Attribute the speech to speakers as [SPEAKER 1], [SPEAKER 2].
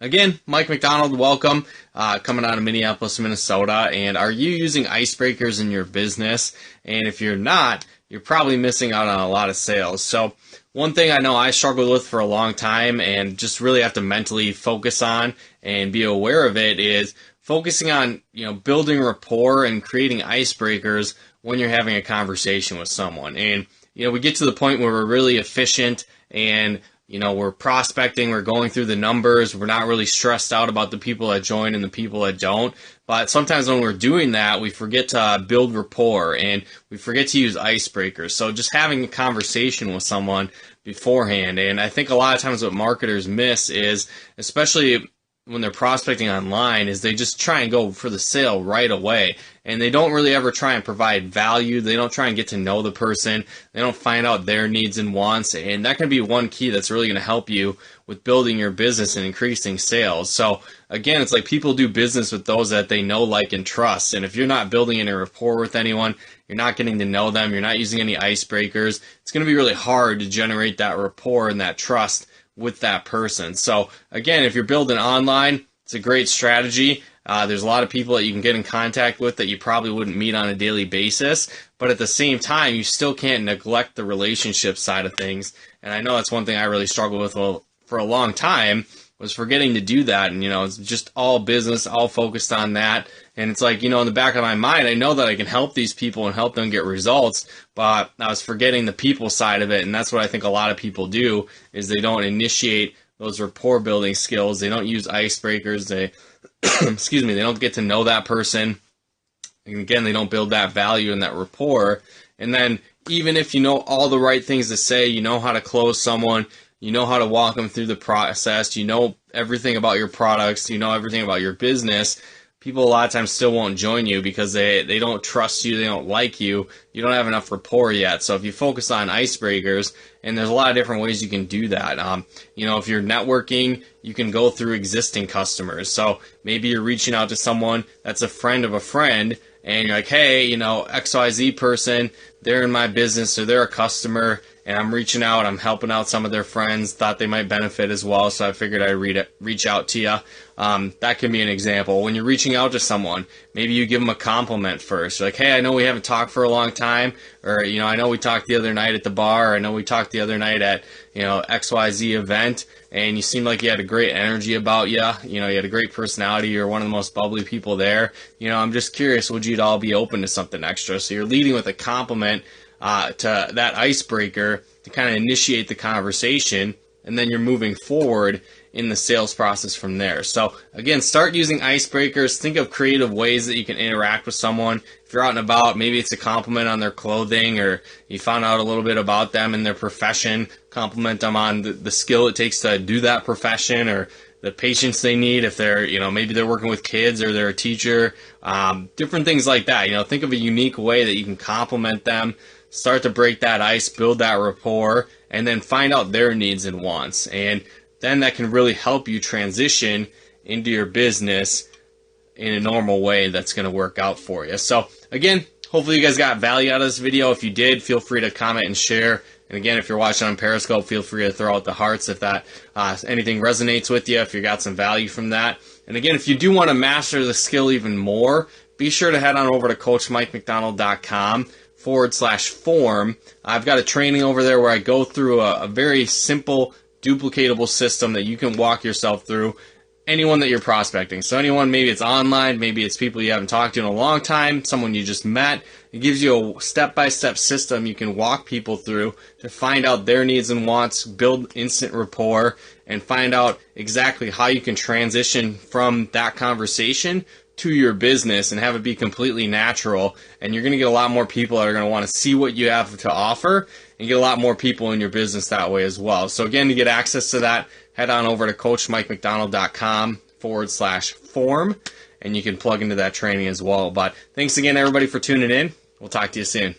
[SPEAKER 1] Again, Mike McDonald, welcome, coming out of Minneapolis, Minnesota. And are you using icebreakers in your business? And if you're not, you're probably missing out on a lot of sales. So one thing I know I struggled with for a long time and just really have to mentally focus on and be aware of it is focusing on, building rapport and creating icebreakers when you're having a conversation with someone. And, we get to the point where we're really efficient and we're prospecting, we're going through the numbers, we're not really stressed out about the people that join and the people that don't. But sometimes when we're doing that, we forget to build rapport and we forget to use icebreakers. So just having a conversation with someone beforehand. And I think a lot of times what marketers miss is, especially when they're prospecting online, is they just try and go for the sale right away. And they don't really ever try and provide value. They don't try and get to know the person. They don't find out their needs and wants. And that can be one key that's really going to help you with building your business and increasing sales. So again, it's like people do business with those that they know, like, and trust. And if you're not building any rapport with anyone, you're not getting to know them, you're not using any icebreakers, it's going to be really hard to generate that rapport and that trust with that person. So again, if you're building online, it's a great strategy. There's a lot of people that you can get in contact with that you probably wouldn't meet on a daily basis, but at the same time, you still can't neglect the relationship side of things. And I know that's one thing I really struggled with for a long time, was forgetting to do that. And, it's just all business, all focused on that. And it's like, in the back of my mind, I know that I can help these people and help them get results, but I was forgetting the people side of it. And that's what I think a lot of people do, is they don't initiate those rapport building skills. They don't use icebreakers. They, they don't get to know that person. And again, they don't build that value and that rapport. And then even if you know all the right things to say, you know how to close someone, you know how to walk them through the process, you know everything about your products, you know everything about your business, people a lot of times still won't join you because they don't trust you, they don't like you, you don't have enough rapport yet. So if you focus on icebreakers, and there's a lot of different ways you can do that. If you're networking, you can go through existing customers. So maybe you're reaching out to someone that's a friend of a friend, and you're like, hey, XYZ person, they're in my business, or they're a customer, and I'm reaching out, I'm helping out some of their friends, thought they might benefit as well, so I figured I'd reach out to you. That can be an example. When you're reaching out to someone, maybe you give them a compliment first. You're like, hey, I know we haven't talked for a long time, or, I know we talked the other night at the bar, or I know we talked the other night at, XYZ event, and you seemed like you had a great energy about you. You had a great personality. You're one of the most bubbly people there. I'm just curious, would you all be open to something extra? So you're leading with a compliment to that icebreaker to kind of initiate the conversation, and then you're moving forward in the sales process from there. So again, start using icebreakers. Think of creative ways that you can interact with someone. If you're out and about, maybe it's a compliment on their clothing, or you found out a little bit about them and their profession, compliment them on the skill it takes to do that profession, or the patience they need if they're, maybe they're working with kids or they're a teacher, different things like that. Think of a unique way that you can compliment them, start to break that ice, build that rapport, and then find out their needs and wants. And then that can really help you transition into your business in a normal way that's going to work out for you. So again, hopefully you guys got value out of this video. If you did, feel free to comment and share. And again, if you're watching on Periscope, feel free to throw out the hearts if that anything resonates with you, if you got some value from that. And again, if you do want to master the skill even more, be sure to head on over to coachmikemcdonald.com/form. I've got a training over there where I go through a very simple, duplicatable system that you can walk yourself through. Anyone that you're prospecting. So anyone, maybe it's online, maybe it's people you haven't talked to in a long time, someone you just met. It gives you a step-by-step system you can walk people through to find out their needs and wants, build instant rapport, and find out exactly how you can transition from that conversation to your business and have it be completely natural. And you're going to get a lot more people that are going to want to see what you have to offer, and get a lot more people in your business that way as well. So again, to get access to that, head on over to coachmikemcdonald.com/form, and you can plug into that training as well. But thanks again, everybody, for tuning in. We'll talk to you soon.